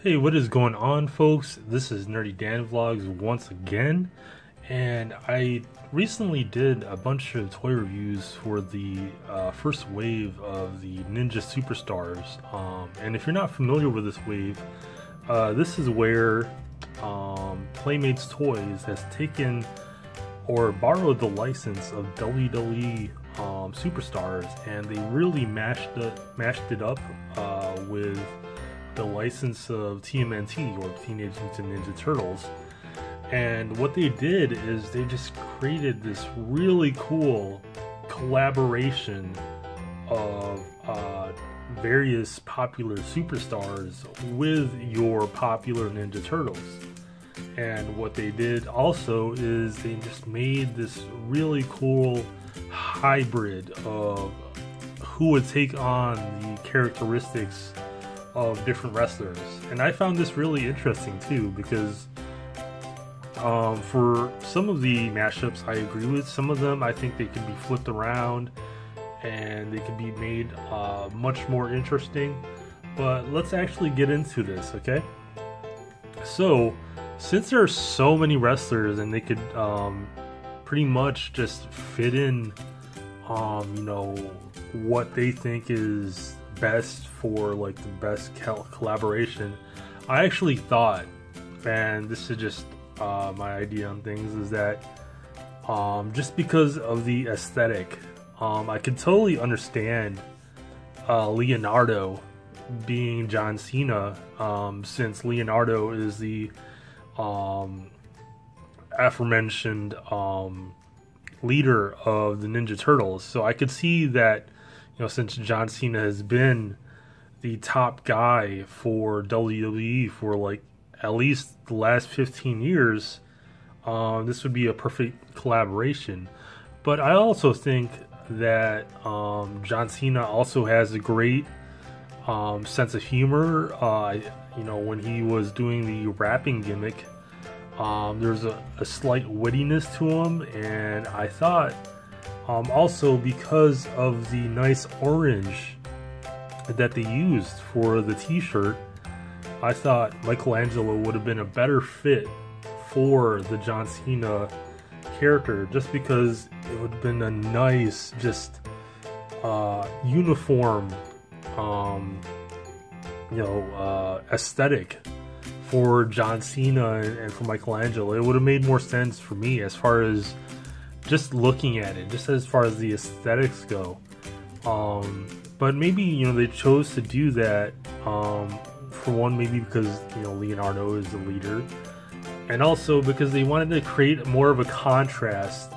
Hey, what is going on, folks? This is Nerdy Dan Vlogs once again, and I recently did a bunch of toy reviews for the first wave of the Ninja Superstars. And if you're not familiar with this wave, this is where Playmates Toys has taken or borrowed the license of WWE Superstars, and they really mashed it up with the license of TMNT, or Teenage Mutant Ninja Turtles. And what they did is they just created this really cool collaboration of various popular superstars with your popular Ninja Turtles. And what they did also is they just made this really cool hybrid of who would take on the characteristics of different wrestlers. And I found this really interesting too, because for some of the mashups I agree with. Some of them I think they can be flipped around and they can be made much more interesting. But let's actually get into this, okay? So since there are so many wrestlers and they could pretty much just fit in what they think is best for like the best collaboration, I actually thought, and this is just my idea on things, is that just because of the aesthetic, I could totally understand Leonardo being John Cena, since Leonardo is the aforementioned leader of the Ninja Turtles. So I could see that, since John Cena has been the top guy for WWE for like at least the last 15 years, this would be a perfect collaboration. But I also think that John Cena also has a great sense of humor. When he was doing the rapping gimmick, there's a slight wittiness to him, and I thought also because of the nice orange that they used for the t-shirt, I thought Michelangelo would have been a better fit for the John Cena character, just because it would have been a nice, just uniform aesthetic for John Cena and for Michelangelo. It would have made more sense for me as far as just looking at it, just as far as the aesthetics go. But maybe they chose to do that for one, maybe because Leonardo is the leader, and also because they wanted to create more of a contrast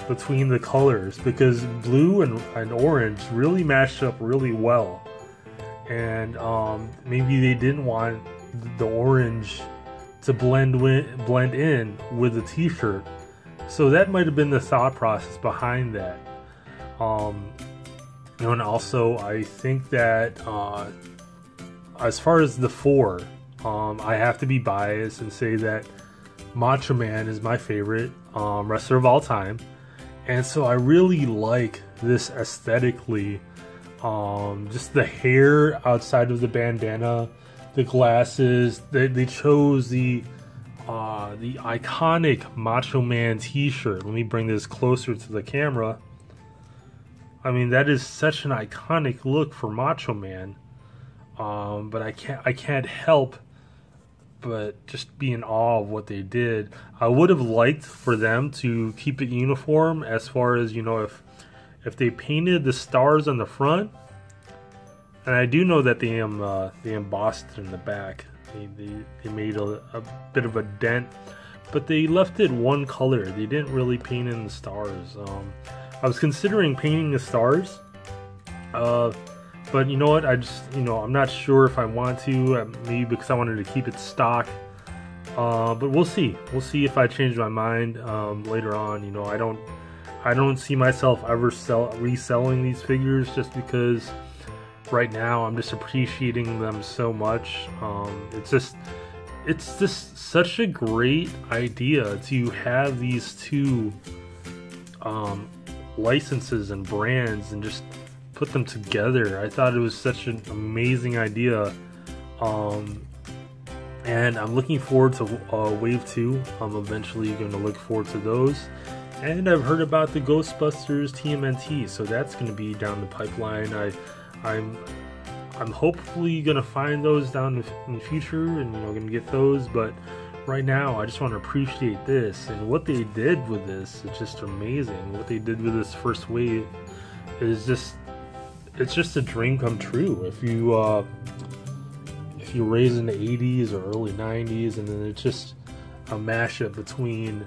between the colors, because blue and orange really matched up really well. And maybe they didn't want the orange to blend in with the t-shirt. So that might have been the thought process behind that. And also I think that as far as the four, I have to be biased and say that Macho Man is my favorite wrestler of all time. And so I really like this aesthetically. Just the hair outside of the bandana, the glasses. They chose the iconic Macho Man t-shirt. Let me bring this closer to the camera. I mean, that is such an iconic look for Macho Man. But I can't help but just be in awe of what they did. I would have liked for them to keep it uniform, as far as if they painted the stars on the front. And I do know that they embossed it in the back. They made a bit of a dent, but they left it one color. They didn't really paint in the stars. I was considering painting the stars, but you know what? I'm not sure if I want to. Maybe because I wanted to keep it stock. But we'll see. We'll see if I change my mind later on. I don't see myself ever reselling these figures, just because right now I'm just appreciating them so much. It's just such a great idea to have these two licenses and brands and just put them together. I thought it was such an amazing idea. and I'm looking forward to Wave 2. I'm eventually going to look forward to those. And I've heard about the Ghostbusters TMNT, so that's going to be down the pipeline. I'm hopefully going to find those down in the future, and going to get those. But right now, I just want to appreciate this, and what they did with this. It's just amazing. What they did with this first wave is it's just a dream come true. If you raise in the 80s or early 90s, and then it's just a mashup between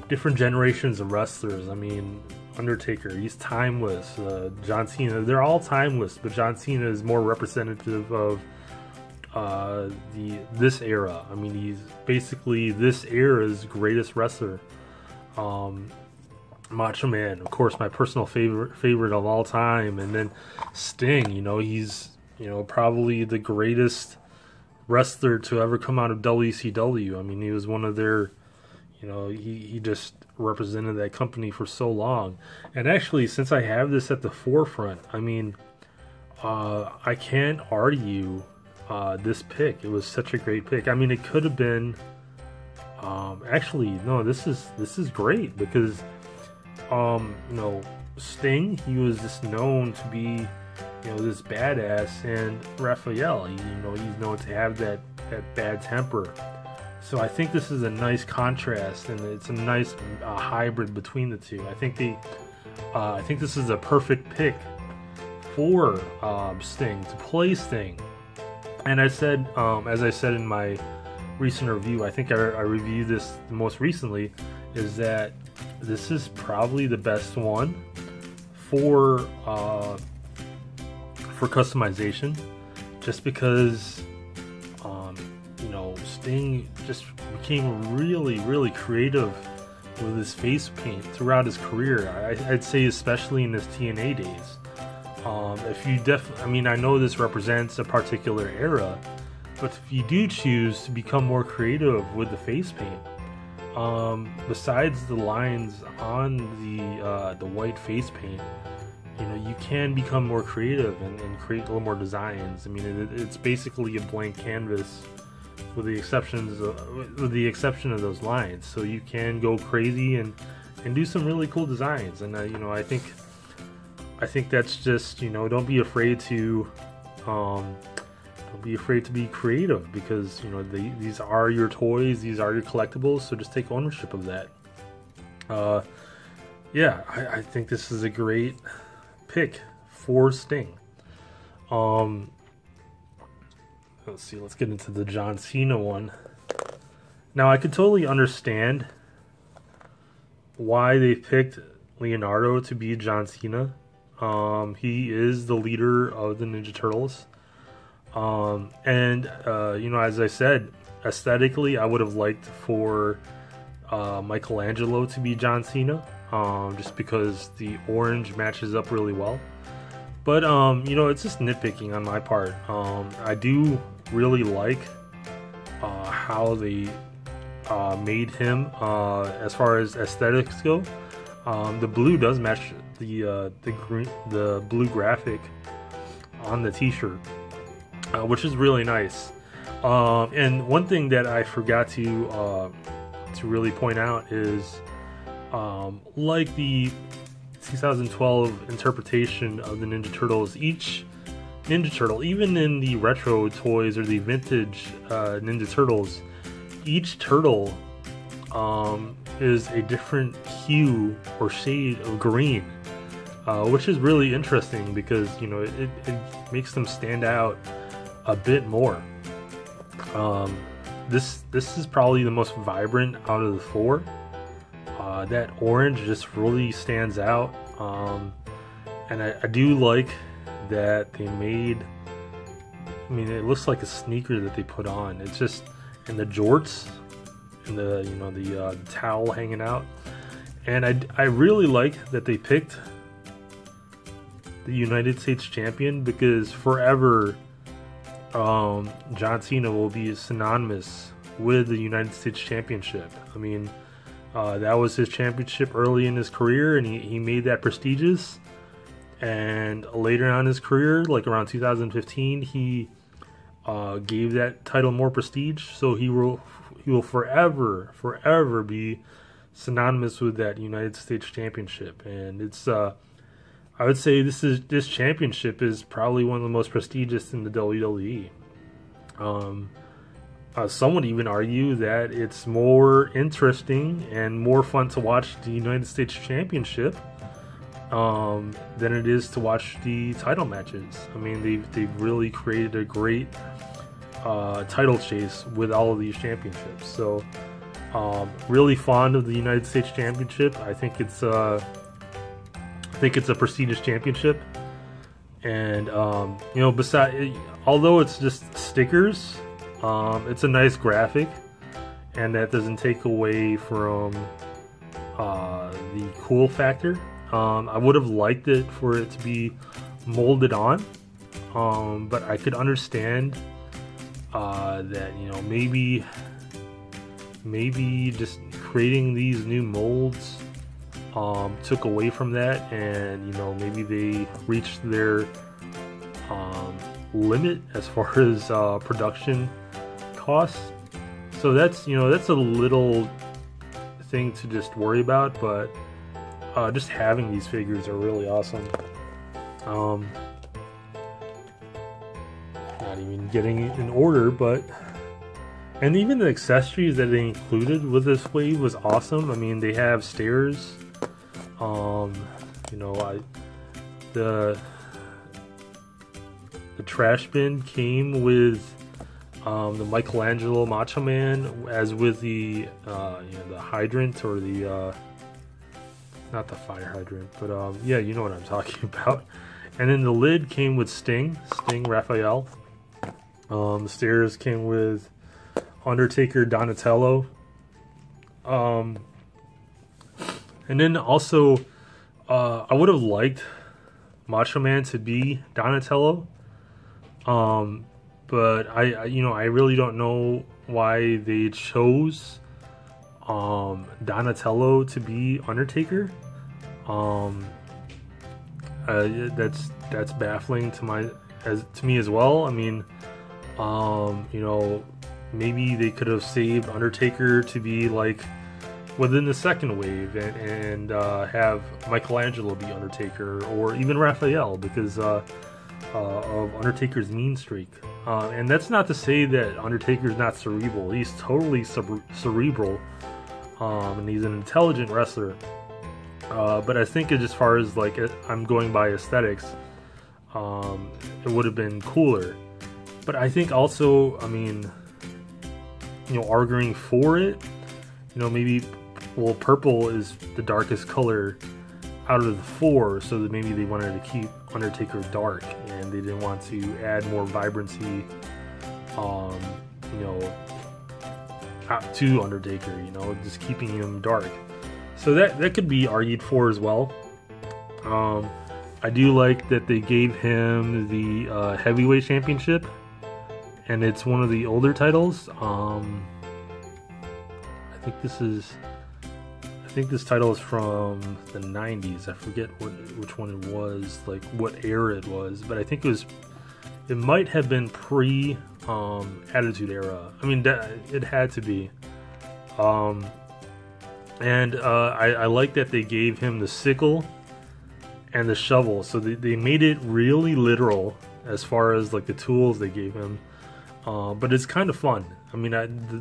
different generations of wrestlers. I mean, Undertaker, he's timeless. John Cena, they're all timeless, but John Cena is more representative of this era. I mean, he's basically this era's greatest wrestler. Macho Man, of course, my personal favorite of all time, and then Sting. He's probably the greatest wrestler to ever come out of WCW. I mean, he was one of their, he just represented that company for so long. And actually, since I have this at the forefront, I mean, I can't argue this pick. It was such a great pick. I mean, it could have been. Actually, no. This is great because, Sting. He was just known to be, this badass, and Raphael, he's known to have that bad temper. So I think this is a nice contrast, and it's a nice hybrid between the two. I think this is a perfect pick for Sting, to play Sting. And I said, as I said in my recent review, I think I reviewed this most recently, is that this is probably the best one for customization, just because Sting just became really, really creative with his face paint throughout his career. I'd say especially in his TNA days. I know this represents a particular era, but if you do choose to become more creative with the face paint, besides the lines on the white face paint, you can become more creative and create a little more designs. I mean, it's basically a blank canvas, with the exception of those lines. So you can go crazy and do some really cool designs. And I think that's just, don't be afraid to be creative, because these are your toys, these are your collectibles. So just take ownership of that. I think this is a great pick for Sting. Let's see, let's get into the John Cena one. Now, I could totally understand why they picked Leonardo to be John Cena. He is the leader of the Ninja Turtles. As I said, aesthetically, I would have liked for Michelangelo to be John Cena, just because the orange matches up really well. But, it's just nitpicking on my part. I do really like how they made him as far as aesthetics go. The blue does match the blue graphic on the t-shirt, which is really nice. And one thing that I forgot to really point out is, like the 2012 interpretation of the Ninja Turtles, each Ninja Turtle, even in the retro toys or the vintage Ninja Turtles, each turtle is a different hue or shade of green, which is really interesting because it makes them stand out a bit more. This is probably the most vibrant out of the four. That orange just really stands out, and I do like that they made. I mean, it looks like a sneaker that they put on. It's just, and the jorts, and the towel hanging out, and I really like that they picked the United States champion, because forever John Cena will be synonymous with the United States Championship. I mean, that was his championship early in his career, and he made that prestigious. And later on in his career, like around 2015, he gave that title more prestige. So he will forever be synonymous with that United States Championship. And it's I would say this championship is probably one of the most prestigious in the WWE. Some would even argue that it's more interesting and more fun to watch the United States Championship than it is to watch the title matches. I mean, they've really created a great title chase with all of these championships. So, really fond of the United States Championship. I think it's a prestigious championship, and you know, although it's just stickers, it's a nice graphic, and that doesn't take away from the cool factor. I would have liked it for it to be molded on, but I could understand that, you know, maybe just creating these new molds took away from that, and, you know, maybe they reached their limit as far as production costs. So that's, you know, that's a little thing to just worry about, but just having these figures are really awesome. Not even getting it in order, but and even the accessories that they included with this wave was awesome. I mean, they have stairs. You know, the trash bin came with the Michelangelo Macho Man, as with the you know, the hydrant, or the not the fire hydrant, but yeah, you know what I'm talking about. And then the lid came with Sting Raphael. The stairs came with Undertaker Donatello. And then also, I would have liked Macho Man to be Donatello. But I you know, I really don't know why they chose Donatello to be Undertaker. That's baffling to me as well. I mean, you know, maybe they could have saved Undertaker to be like within the second wave, and have Michelangelo be Undertaker, or even Raphael, because of Undertaker's mean streak. And that's not to say that Undertaker's not cerebral. He's totally cerebral. And he's an intelligent wrestler, but I think as far as, like, I'm going by aesthetics, it would have been cooler. But I think also, I mean, you know, arguing for it, you know, maybe, well, purple is the darkest color out of the four, so that maybe they wanted to keep Undertaker dark, and they didn't want to add more vibrancy, you know, to Undertaker, you know, just keeping him dark. So that could be argued for as well. I do like that they gave him the heavyweight championship, and it's one of the older titles. I think this title is from the 90s. I forget which one it was, like what era it was, but I think it might have been pre Attitude Era. I mean, it had to be. And I like that they gave him the sickle and the shovel, so they made it really literal as far as, like, the tools they gave him. But it's kind of fun. I mean,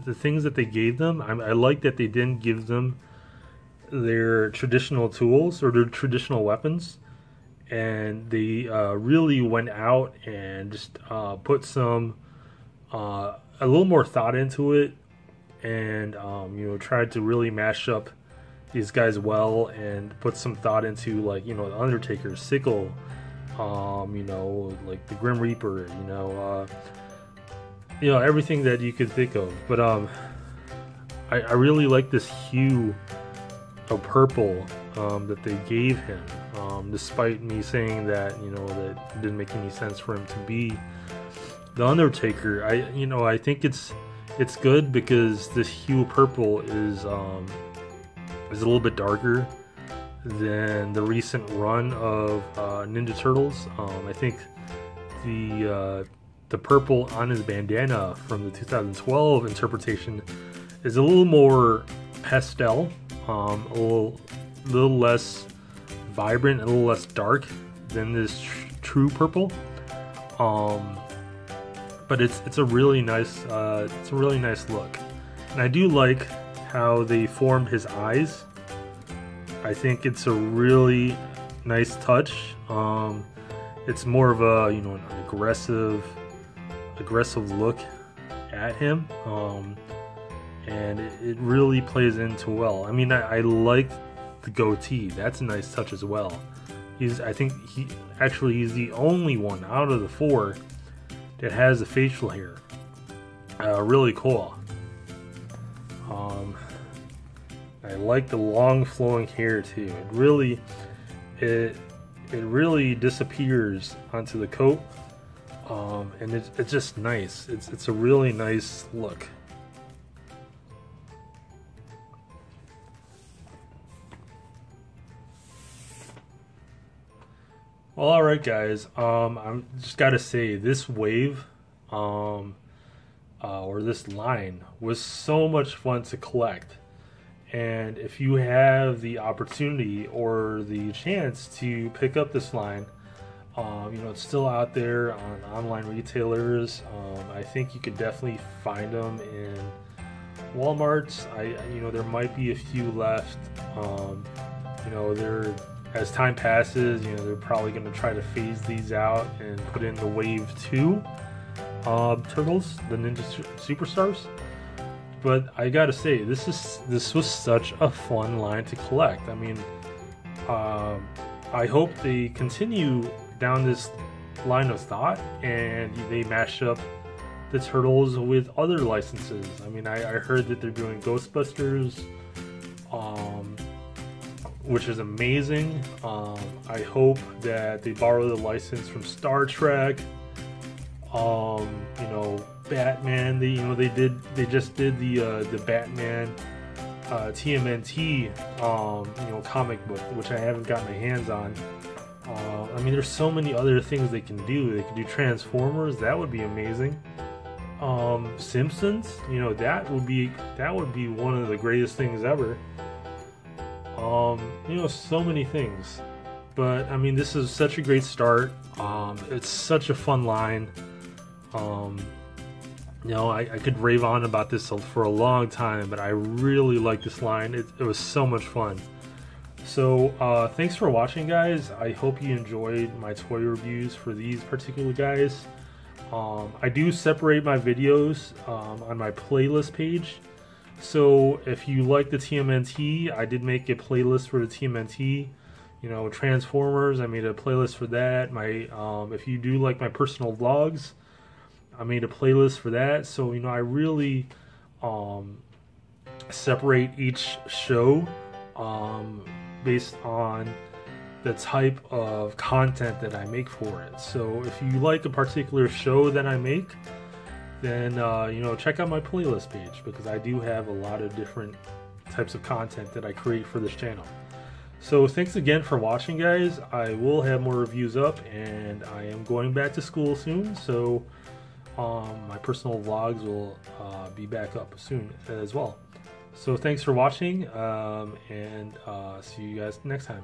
the things that they gave them, I like that they didn't give them their traditional tools or their traditional weapons, and they really went out and just put some a little more thought into it, and you know, tried to really mash up these guys well, and put some thought into, like, you know, the Undertaker's sickle, you know, like the Grim Reaper, you know, everything that you could think of. But I really like this hue of purple that they gave him, despite me saying that, you know, that it didn't make any sense for him to be the Undertaker. I think it's good because this hue of purple is a little bit darker than the recent run of Ninja Turtles. I think the the purple on his bandana from the 2012 interpretation is a little more pastel, a little less vibrant, a little less dark than this true purple. But it's a really nice look, and I do like how they formed his eyes. I think it's a really nice touch. It's more of a, you know, an aggressive look at him, and it really plays into well. I mean, I like the goatee. That's a nice touch as well. I think he's the only one out of the 4 that has the facial hair. Really cool. I like the long flowing hair too. It really disappears onto the coat, and it's just nice. It's a really nice look. Well, alright guys, I'm just gotta say, this wave, or this line, was so much fun to collect. And if you have the opportunity or the chance to pick up this line, you know, it's still out there on online retailers. I think you could definitely find them in Walmarts. You know, there might be a few left. You know, as time passes, you know, they're probably going to try to phase these out and put in the Wave 2 Turtles, the Ninja Superstars. But I gotta say, this was such a fun line to collect. I mean, I hope they continue down this line of thought and they mash up the Turtles with other licenses. I mean, I heard that they're doing Ghostbusters, which is amazing. I hope that they borrow the license from Star Trek. You know, Batman. They just did the Batman TMNT you know, comic book, which I haven't got my hands on. I mean, there's so many other things they can do. They can do Transformers. That would be amazing. Simpsons. You know, that would be one of the greatest things ever. You know, so many things. But I mean, this is such a great start. It's such a fun line. You know, I could rave on about this for a long time, but I really like this line. It was so much fun. So thanks for watching, guys. I hope you enjoyed my toy reviews for these particular guys. I do separate my videos on my playlist page. So if you like the TMNT, I did make a playlist for the TMNT. You know, Transformers, I made a playlist for that. If you do like my personal vlogs, I made a playlist for that. So, you know, I really separate each show based on the type of content that I make for it. So if you like a particular show that I make, then you know, check out my playlist page, because I do have a lot of different types of content that I create for this channel. So thanks again for watching, guys. I will have more reviews up, and I am going back to school soon, so my personal vlogs will be back up soon as well. So thanks for watching, and see you guys next time.